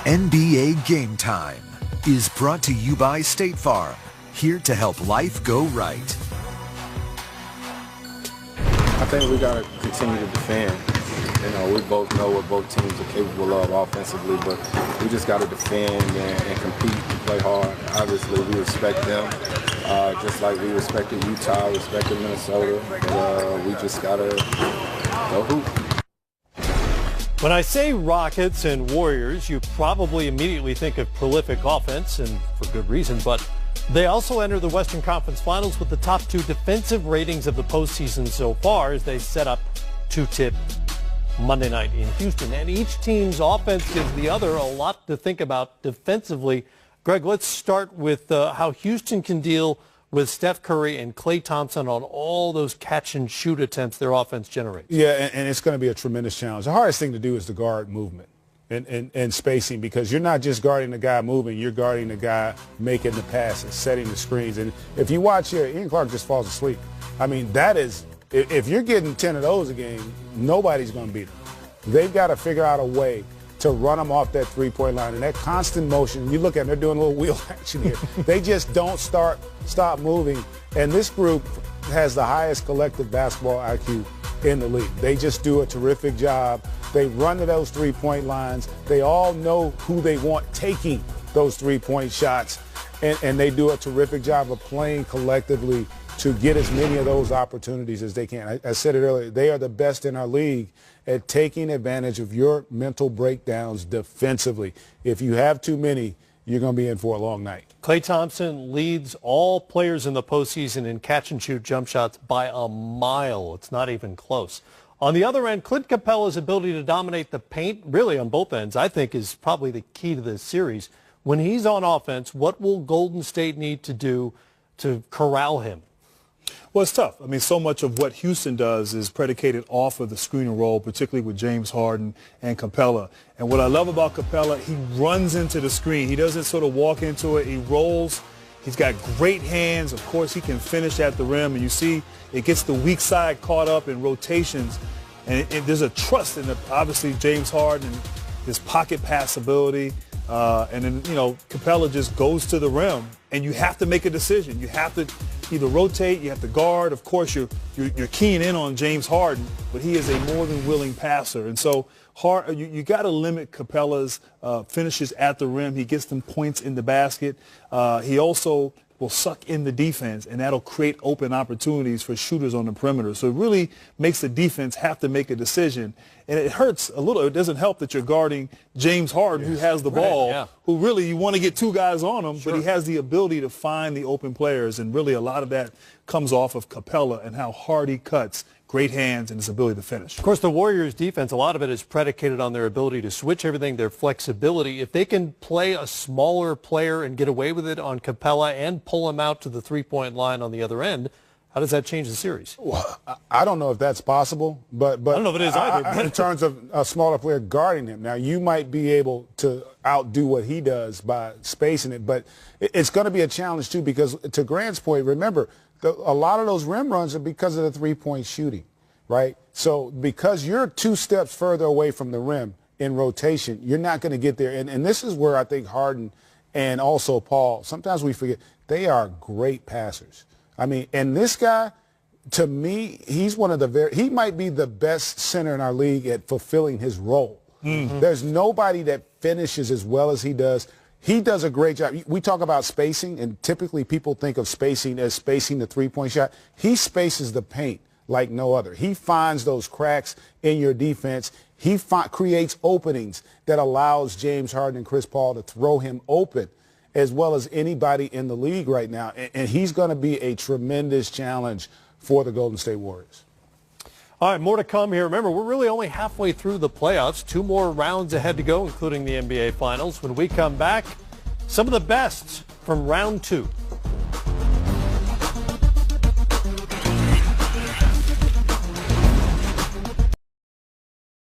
NBA Game Time is brought to you by State Farm, here to help life go right. I think we got to continue to defend. You know, we both know what both teams are capable of offensively, but we just got to defend and compete and play hard. Obviously, we respect them, just like we respected Utah, respected Minnesota. But we just got to go hoop. When I say Rockets and Warriors, you probably immediately think of prolific offense, and for good reason, but they also enter the Western Conference Finals with the top two defensive ratings of the postseason so far as they set up to tip Monday night in Houston. And each team's offense gives the other a lot to think about defensively. Greg, let's start with how Houston can deal with Steph Curry and Klay Thompson on all those catch-and-shoot attempts their offense generates. Yeah, and it's going to be a tremendous challenge. The hardest thing to do is to guard movement and spacing, because you're not just guarding the guy moving, you're guarding the guy making the passes, setting the screens. And if you watch here, Ian Clark just falls asleep. I mean, that is, if you're getting 10 of those a game, nobody's going to beat them. They've got to figure out a way to run them off that three-point line. And that constant motion, you look at them, they're doing a little wheel action here. They just don't stop moving. And this group has the highest collective basketball IQ in the league. They just do a terrific job. They run to those three-point lines. They all know who they want taking those three-point shots. And they do a terrific job of playing collectively to get as many of those opportunities as they can. I said it earlier, they are the best in our league at taking advantage of your mental breakdowns defensively. If you have too many, you're going to be in for a long night. Klay Thompson leads all players in the postseason in catch-and-shoot jump shots by a mile. It's not even close. On the other end, Clint Capella's ability to dominate the paint, really on both ends, I think is probably the key to this series. When he's on offense, what will Golden State need to do to corral him? Well, it's tough. I mean, so much of what Houston does is predicated off of the screen and roll, particularly with James Harden and Capella. And what I love about Capella, he runs into the screen. He doesn't sort of walk into it. He rolls. He's got great hands. Of course, he can finish at the rim. And you see it gets the weak side caught up in rotations. And there's a trust in, obviously, James Harden, his pocket pass ability. And then, you know, Capella just goes to the rim, and you have to make a decision. You have to either rotate, you have to guard. Of course, you're keying in on James Harden, but he is a more than willing passer. And so you got to limit Capella's finishes at the rim. He gets them points in the basket. He also will suck in the defense, and that'll create open opportunities for shooters on the perimeter. So it really makes the defense have to make a decision. And it hurts a little. It doesn't help that you're guarding James Harden, who has the ball, who really you want to get two guys on him, but he has the ability to find the open players. And really a lot of that comes off of Capella and how hard he cuts, great hands, and his ability to finish. Of course, the Warriors' defense, a lot of it is predicated on their ability to switch everything, their flexibility. If they can play a smaller player and get away with it on Capella and pull him out to the three-point line on the other end, how does that change the series? Well, I don't know if that's possible, but I don't know if it is either. In terms of a smaller player guarding him, now you might be able to outdo what he does by spacing it, but it's going to be a challenge too, because to Grant's point, remember, a lot of those rim runs are because of the three-point shooting, right? So because you're two steps further away from the rim in rotation, you're not going to get there. And this is where I think Harden and also Paul, sometimes we forget, they are great passers. I mean, and this guy, to me, he's one of the he might be the best center in our league at fulfilling his role. Mm-hmm. There's nobody that finishes as well as he does. He does a great job. We talk about spacing, and typically people think of spacing as spacing the three-point shot. He spaces the paint like no other. He finds those cracks in your defense. He creates openings that allows James Harden and Chris Paul to throw him open as well as anybody in the league right now. And he's going to be a tremendous challenge for the Golden State Warriors. All right, more to come here. Remember, we're really only halfway through the playoffs. 2 more rounds ahead to go, including the NBA Finals. When we come back, some of the best from round 2.